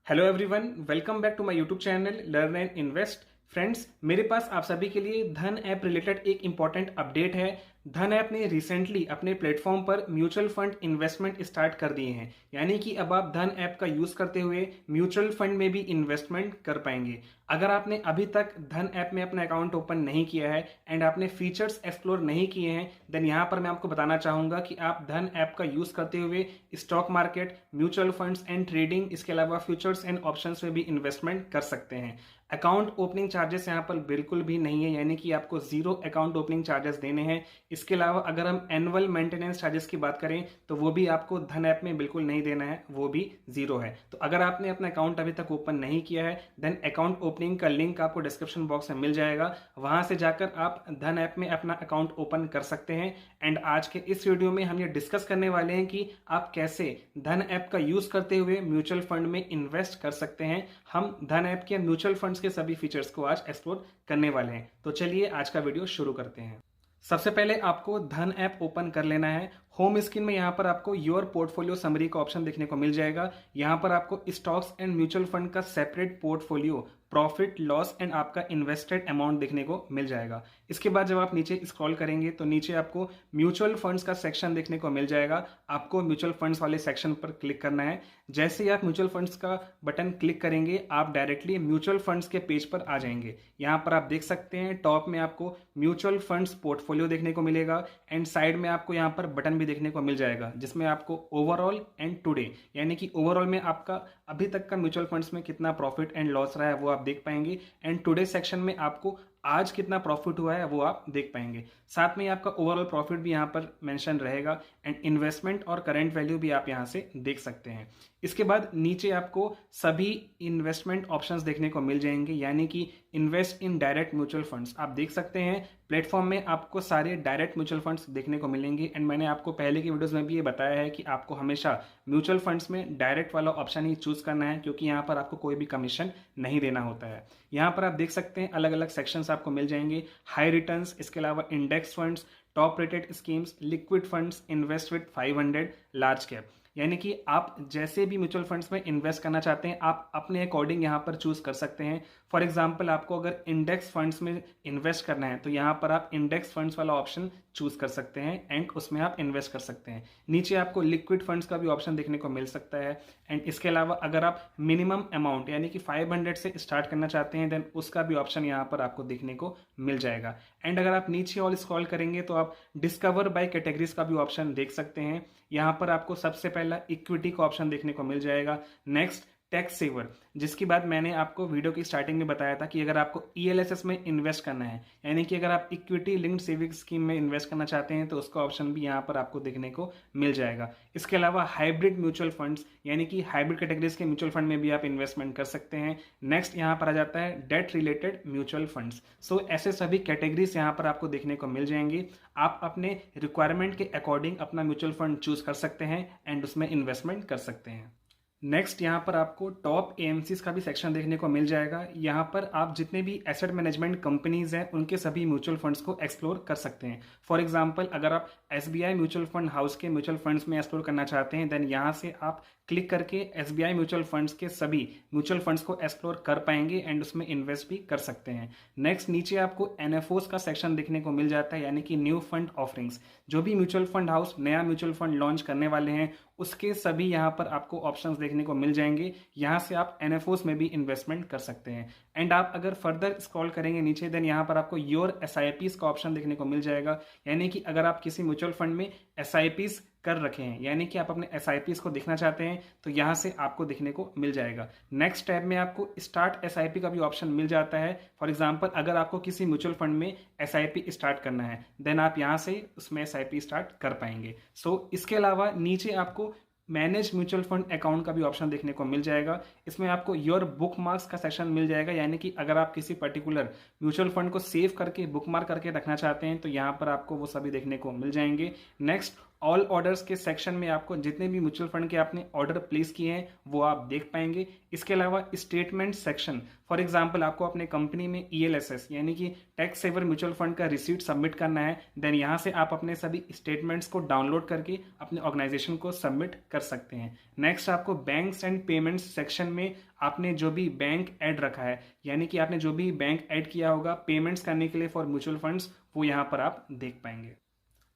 Hello everyone, welcome back to my YouTube channel learn and invest. Friends, मेरे पास आप सभी के लिए धन ऐप रिलेटेड एक इंपॉर्टेंट अपडेट है। धन ऐप ने रिसेंटली अपने प्लेटफॉर्म पर म्यूचुअल फंड इन्वेस्टमेंट स्टार्ट कर दिए हैं, यानी कि अब आप धन ऐप का यूज करते हुए म्यूचुअल फंड में भी इन्वेस्टमेंट कर पाएंगे। अगर आपने अभी तक धन ऐप में अपना अकाउंट ओपन नहीं किया है एंड आपने फीचर्स एक्सप्लोर नहीं किए हैं, देन यहाँ पर मैं आपको बताना चाहूंगा कि आप धन ऐप का यूज करते हुए stock market, mutual funds and trading, इसके अलावा फ्यूचर्स एंड ऑप्शंस में भी इन्वेस्टमेंट कर सकते हैं। अकाउंट ओपनिंग चार्जेस यहाँ पर बिल्कुल भी नहीं है, यानी कि आपको जीरो अकाउंट ओपनिंग चार्जेस देने हैं। इसके अलावा अगर हम एनुअल मेंटेनेंस चार्जेस की बात करें तो वो भी आपको धन ऐप में बिल्कुल नहीं देना है, वो भी जीरो है। तो अगर आपने अपना अकाउंट अभी तक ओपन नहीं किया है, देन अकाउंट ओपनिंग का लिंक आपको डिस्क्रिप्शन बॉक्स में मिल जाएगा, वहां से जाकर आप धन ऐप में अपना अकाउंट ओपन कर सकते हैं। एंड आज के इस वीडियो में हम ये डिस्कस करने वाले हैं कि आप कैसे धन ऐप का यूज करते हुए म्यूचुअल फंड में इन्वेस्ट कर सकते हैं। हम धन ऐप के म्यूचुअल फंड्स के सभी फीचर्स को आज एक्सप्लोर करने वाले हैं। तो चलिए आज का वीडियो शुरू करते हैं। सबसे पहले आपको धन ऐप ओपन कर लेना है। होम स्क्रीन में यहाँ पर आपको योर पोर्टफोलियो समरी का ऑप्शन देखने को मिल जाएगा। यहाँ पर आपको स्टॉक्स एंड म्यूचुअल फंड का separate portfolio, profit loss and आपका इन्वेस्टेड अमाउंट देखने को मिल जाएगा। इसके बाद जब आप नीचे स्क्रॉल करेंगे तो नीचे आपको म्यूचुअल फंड्स का सेक्शन देखने को मिल जाएगा। आपको म्यूचुअल फंड्स वाले सेक्शन पर क्लिक करना है। जैसे ही आप म्यूचुअल फंड्स का बटन क्लिक करेंगे, आप डायरेक्टली म्यूचुअल फंड्स के पेज पर आ जाएंगे। यहाँ पर आप देख सकते हैं टॉप में आपको म्यूचुअल फंड्स पोर्टफोलियो देखने को मिलेगा एंड साइड में आपको यहाँ पर बटन भी देखने को मिल जाएगा, जिसमें आपको ओवरऑल एंड टुडे, यानी कि ओवरऑल में आपका अभी तक का म्यूचुअल फंड्स में कितना प्रॉफिट एंड लॉस रहा है वो आप देख पाएंगे, एंड टुडे सेक्शन में आपको आज कितना प्रॉफिट हुआ है वो आप देख पाएंगे। साथ में आपका ओवरऑल प्रॉफिट भी यहाँ पर मेंशन रहेगा एंड इन्वेस्टमेंट और करंट वैल्यू भी आप यहाँ से देख सकते हैं। इसके बाद नीचे आपको सभी इन्वेस्टमेंट ऑप्शंस देखने को मिल जाएंगे, यानी कि invest in direct mutual funds. आप देख सकते हैं प्लेटफॉर्म में आपको सारे डायरेक्ट म्यूचुअल फंड्स देखने को मिलेंगे एंड मैंने आपको पहले की वीडियोस में भी ये बताया है कि आपको हमेशा म्यूचुअल फंड्स में डायरेक्ट वाला ऑप्शन ही चूज करना है, क्योंकि यहाँ पर आपको कोई भी कमीशन नहीं देना होता है। यहाँ पर आप देख सकते हैं अलग अलग सेक्शंस आपको मिल जाएंगे। हाई रिटर्न्स, इसके अलावा index funds, top rated schemes, liquid funds, invest with 500, large cap. यानी कि आप जैसे भी म्यूचुअल फंड्स में इन्वेस्ट करना चाहते हैं आप अपने अकॉर्डिंग यहाँ पर चूज कर सकते हैं। फॉर एग्जांपल, आपको अगर इंडेक्स फंड्स में इन्वेस्ट करना है तो यहाँ पर आप इंडेक्स फंड्स वाला ऑप्शन चूज कर सकते हैं एंड उसमें आप इन्वेस्ट कर सकते हैं। नीचे आपको लिक्विड फंड्स का भी ऑप्शन देखने को मिल सकता है एंड इसके अलावा अगर आप मिनिमम अमाउंट यानी कि 500 से स्टार्ट करना चाहते हैं, देन उसका भी ऑप्शन यहाँ पर आपको देखने को मिल जाएगा। एंड अगर आप नीचे और स्क्रॉल करेंगे तो आप डिस्कवर बाय कैटेगरीज का भी ऑप्शन देख सकते हैं। यहाँ पर आपको सबसे पहला इक्विटी का ऑप्शन देखने को मिल जाएगा। नेक्स्ट टैक्स सेवर, जिसकी बात मैंने आपको वीडियो की स्टार्टिंग में बताया था कि अगर आपको ईएलएसएस में इन्वेस्ट करना है, यानी कि अगर आप इक्विटी लिंक्ड सेविंग स्कीम में इन्वेस्ट करना चाहते हैं तो उसका ऑप्शन भी यहाँ पर आपको देखने को मिल जाएगा। इसके अलावा हाइब्रिड म्यूचुअल फंड्स, यानी कि हाइब्रिड कैटेगरीज के म्यूचुअल फंड में भी आप इन्वेस्टमेंट कर सकते हैं। नेक्स्ट यहाँ पर आ जाता है डेट रिलेटेड म्यूचुअल फंड्स। सो ऐसे सभी कैटेगरीज यहाँ पर आपको देखने को मिल जाएंगी। आप अपने रिक्वायरमेंट के अकॉर्डिंग अपना म्यूचुअल फंड चूज कर सकते हैं एंड उसमें इन्वेस्टमेंट कर सकते हैं। नेक्स्ट यहाँ पर आपको टॉप एएमसीज का भी सेक्शन देखने को मिल जाएगा। यहाँ पर आप जितने भी एसेट मैनेजमेंट कंपनीज हैं उनके सभी म्यूचुअल फंड्स को एक्सप्लोर कर सकते हैं। फॉर एग्जांपल, अगर आप एसबीआई म्यूचुअल फंड हाउस के म्यूचुअल फंड्स में एक्सप्लोर करना चाहते हैं, देन यहाँ से आप क्लिक करके एसबीआई म्यूचुअल फंड्स के सभी म्यूचुअल फंड्स को एक्सप्लोर कर पाएंगे एंड उसमें इन्वेस्ट भी कर सकते हैं। नेक्स्ट नीचे आपको एनएफओस का सेक्शन देखने को मिल जाता है, यानी कि न्यू फंड ऑफरिंग्स। जो भी म्यूचुअल फंड हाउस नया म्यूचुअल फंड लॉन्च करने वाले हैं उसके सभी यहाँ पर आपको ऑप्शंस देखने को मिल जाएंगे। यहाँ से आप एनएफओस में भी इन्वेस्टमेंट कर सकते हैं। एंड आप अगर फर्दर स्क्रॉल करेंगे नीचे, देन यहाँ पर आपको योर एसआईपीज का ऑप्शन देखने को मिल जाएगा, यानी कि अगर आप किसी म्यूचुअल फंड में एसआईपीज कर रखे हैं, यानी कि आप अपने एसआईपीज को देखना चाहते हैं, तो यहाँ से आपको देखने को मिल जाएगा। नेक्स्ट टैब में आपको स्टार्ट एसआईपी का भी ऑप्शन मिल जाता है। फॉर एग्जांपल, अगर आपको किसी म्यूचुअल फंड में एसआईपी स्टार्ट करना है, देन आप यहाँ से उसमें एसआईपी स्टार्ट कर पाएंगे। सो इसके अलावा नीचे आपको मैनेज म्यूचुअल फंड अकाउंट का भी ऑप्शन देखने को मिल जाएगा। इसमें आपको योर बुक मार्क्स का सेक्शन मिल जाएगा, यानी कि अगर आप किसी पर्टिकुलर म्यूचुअल फंड को सेव करके बुक मार्क करके रखना चाहते हैं तो यहाँ पर आपको वो सभी देखने को मिल जाएंगे। नेक्स्ट ऑल ऑर्डर्स के सेक्शन में आपको जितने भी म्यूचुअल फंड के आपने ऑर्डर प्लेस किए हैं वो आप देख पाएंगे। इसके अलावा स्टेटमेंट सेक्शन, फॉर एग्जांपल आपको अपने कंपनी में ELSS यानी कि टैक्स सेवर म्यूचुअल फंड का रिसीट सबमिट करना है, देन यहाँ से आप अपने सभी स्टेटमेंट्स को डाउनलोड करके अपने ऑर्गेनाइजेशन को सबमिट कर सकते हैं। नेक्स्ट आपको बैंक्स एंड पेमेंट्स सेक्शन में आपने जो भी बैंक ऐड रखा है, यानी कि आपने जो भी बैंक ऐड किया होगा पेमेंट्स करने के लिए फॉर म्यूचुअल फंड्स, वो यहाँ पर आप देख पाएंगे।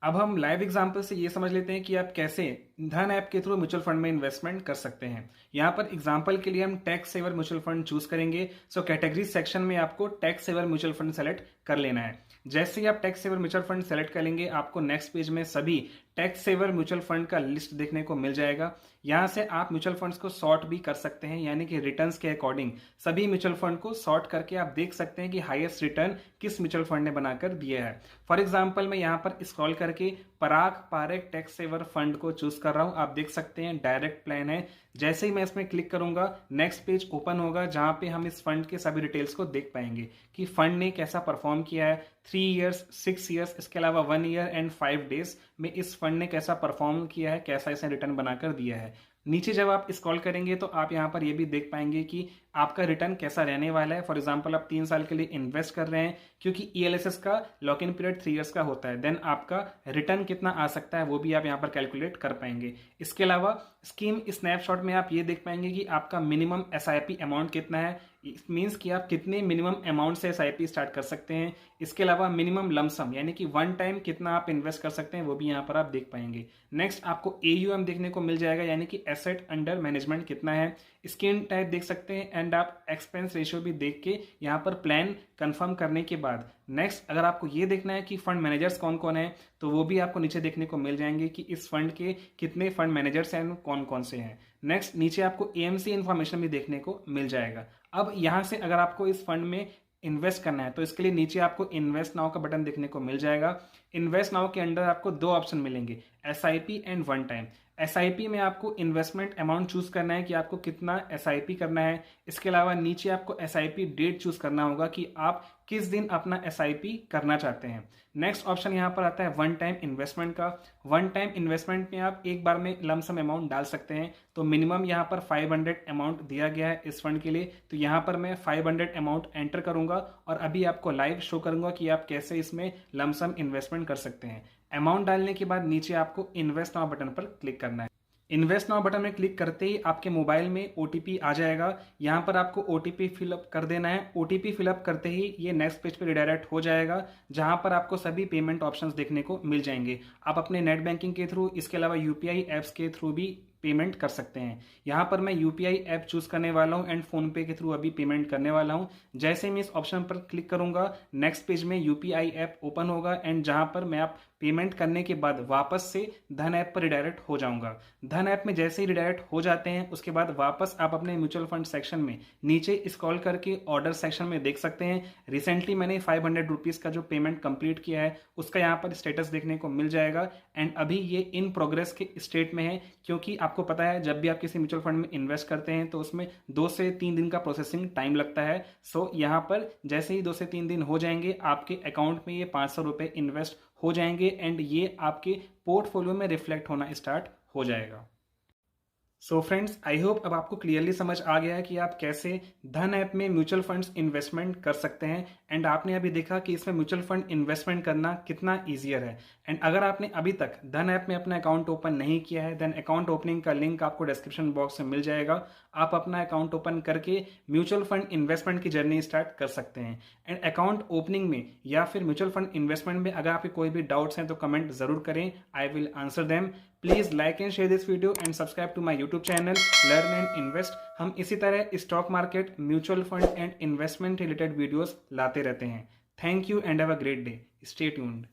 अब हम लाइव एग्जांपल से ये समझ लेते हैं कि आप कैसे धन ऐप के थ्रू म्यूचुअल फंड में इन्वेस्टमेंट कर सकते हैं। यहाँ पर एग्जांपल के लिए हम tax saver mutual fund choose करेंगे। सो कैटेगरी सेक्शन में आपको tax saver mutual fund select कर लेना है। जैसे ही आप tax saver mutual fund select करेंगे आपको नेक्स्ट पेज में सभी टैक्स सेवर म्यूचुअल फंड का लिस्ट देखने को मिल जाएगा। यहाँ से आप म्यूचुअल फंड्स को सॉर्ट भी कर सकते हैं, यानी कि रिटर्न्स के अकॉर्डिंग सभी म्यूचुअल फंड को सॉर्ट करके आप देख सकते हैं कि हाईएस्ट रिटर्न किस म्यूचुअल फंड ने बनाकर दिया है। फॉर एग्जांपल मैं यहाँ पर स्क्रॉल करके पराग पारेख टैक्स सेवर फंड को चूज कर रहा हूँ। आप देख सकते हैं डायरेक्ट प्लान है। जैसे ही मैं इसमें क्लिक करूंगा नेक्स्ट पेज ओपन होगा जहां पे हम इस फंड के सभी डिटेल्स को देख पाएंगे कि फंड ने कैसा परफॉर्म किया है 3 इयर्स, 6 इयर्स, इसके अलावा 1 ईयर एंड 5 डेज में इस फंड ने कैसा परफॉर्म किया है, कैसा इसे रिटर्न बनाकर दिया है। नीचे जब आप स्क्रॉल करेंगे तो आप यहाँ पर ये भी देख पाएंगे कि आपका रिटर्न कैसा रहने वाला है। फॉर एग्जांपल आप 3 साल के लिए इन्वेस्ट कर रहे हैं, क्योंकि ELSS का लॉक इन पीरियड 3 इयर्स का होता है, देन आपका रिटर्न कितना आ सकता है वो भी आप यहाँ पर कैलकुलेट कर पाएंगे। इसके अलावा स्कीम स्नैपशॉट में आप ये देख पाएंगे कि आपका मिनिमम SIP अमाउंट कितना है, इट मीन्स कि आप कितने मिनिमम अमाउंट से SIP स्टार्ट कर सकते हैं। इसके अलावा मिनिमम लमसम यानी कि 1 टाइम कितना आप इन्वेस्ट कर सकते हैं वो भी यहाँ पर आप देख पाएंगे। नेक्स्ट आपको AUM देखने को मिल जाएगा, यानी कि एसेट अंडर मैनेजमेंट कितना है। स्कीम टाइप देख सकते हैं एंड आप एक्सपेंस रेशियो भी देख के यहाँ पर प्लान कंफर्म करने के बाद नेक्स्ट अगर आपको ये देखना है कि फंड मैनेजर्स कौन कौन है तो वो भी आपको नीचे देखने को मिल जाएंगे कि इस फंड के कितने फंड मैनेजर्स हैं, कौन कौन से हैं। नेक्स्ट नीचे आपको AMC इन्फॉर्मेशन भी देखने को मिल जाएगा। अब यहाँ से अगर आपको इस फंड में इन्वेस्ट करना है तो इसके लिए नीचे आपको इन्वेस्ट नाउ का बटन देखने को मिल जाएगा। इन्वेस्ट नाउ के अंदर आपको 2 ऑप्शन मिलेंगे, SIP एंड 1 टाइम। SIP में आपको इन्वेस्टमेंट अमाउंट चूज करना है कि आपको कितना SIP करना है। इसके अलावा नीचे आपको SIP डेट चूज करना होगा कि आप किस दिन अपना SIP करना चाहते हैं। नेक्स्ट ऑप्शन यहाँ पर आता है 1 टाइम इन्वेस्टमेंट का। 1 टाइम इन्वेस्टमेंट में आप एक बार में लमसम अमाउंट डाल सकते हैं, तो मिनिमम यहाँ पर 500 अमाउंट दिया गया है इस फंड के लिए, तो यहाँ पर मैं 500 अमाउंट एंटर करूंगा और अभी आपको लाइव शो करूंगा कि आप कैसे इसमें लमसम इन्वेस्टमेंट कर सकते हैं। अमाउंट डालने के बाद नीचे आपको इन्वेस्ट नाउ बटन पर क्लिक करना है। इन्वेस्ट नाउ बटन में क्लिक करते ही आपके मोबाइल में OTP आ जाएगा। यहाँ पर आपको OTP फिलअप कर देना है। OTP फिलअप करते ही ये नेक्स्ट पेज पे रिडायरेक्ट हो जाएगा जहाँ पर आपको सभी पेमेंट ऑप्शंस देखने को मिल जाएंगे। आप अपने नेट बैंकिंग के थ्रू, इसके अलावा UPI ऐप्स के थ्रू भी पेमेंट कर सकते हैं। यहाँ पर मैं UPI ऐप चूज करने वाला हूँ एंड फोन पे के थ्रू अभी पेमेंट करने वाला हूँ। जैसे मैं इस ऑप्शन पर क्लिक करूंगा नेक्स्ट पेज में UPI ऐप ओपन होगा एंड जहाँ पर मैं आप पेमेंट करने के बाद वापस से धन ऐप पर रिडायरेक्ट हो जाऊंगा। धन ऐप में जैसे ही रिडायरेक्ट हो जाते हैं उसके बाद वापस आप अपने म्यूचुअल फंड सेक्शन में नीचे स्क्रॉल करके ऑर्डर सेक्शन में देख सकते हैं रिसेंटली मैंने 500 रुपीज का जो पेमेंट कंप्लीट किया है उसका यहाँ पर स्टेटस देखने को मिल जाएगा एंड अभी ये इन प्रोग्रेस के स्टेट में है, क्योंकि आपको पता है जब भी आप किसी म्यूचुअल फंड में इन्वेस्ट करते हैं तो उसमें 2 से 3 दिन का प्रोसेसिंग टाइम लगता है। सो यहाँ पर जैसे ही 2 से 3 दिन हो जाएंगे आपके अकाउंट में ये 500 रुपये इन्वेस्ट हो जाएंगे एंड ये आपके पोर्टफोलियो में रिफ्लेक्ट होना स्टार्ट हो जाएगा। सो फ्रेंड्स, आई होप अब आपको क्लियरली समझ आ गया है कि आप कैसे धन ऐप में म्यूचुअल फंड्स इन्वेस्टमेंट कर सकते हैं एंड आपने अभी देखा कि इसमें म्यूचुअल फंड इन्वेस्टमेंट करना कितना ईजियर है। एंड अगर आपने अभी तक धन ऐप में अपना अकाउंट ओपन नहीं किया है देन अकाउंट ओपनिंग का लिंक आपको डिस्क्रिप्शन बॉक्स में मिल जाएगा। आप अपना अकाउंट ओपन करके म्यूचुअल फंड इन्वेस्टमेंट की जर्नी स्टार्ट कर सकते हैं। एंड अकाउंट ओपनिंग में या फिर म्यूचुअल फंड इन्वेस्टमेंट में अगर आपके कोई भी डाउट्स हैं तो कमेंट जरूर करें, I will answer them. Please like and share this video and subscribe to my YouTube channel learn and invest. हम इसी तरह stock market, mutual fund and investment related videos लाते रहते हैं। Thank you and have a great day. Stay tuned.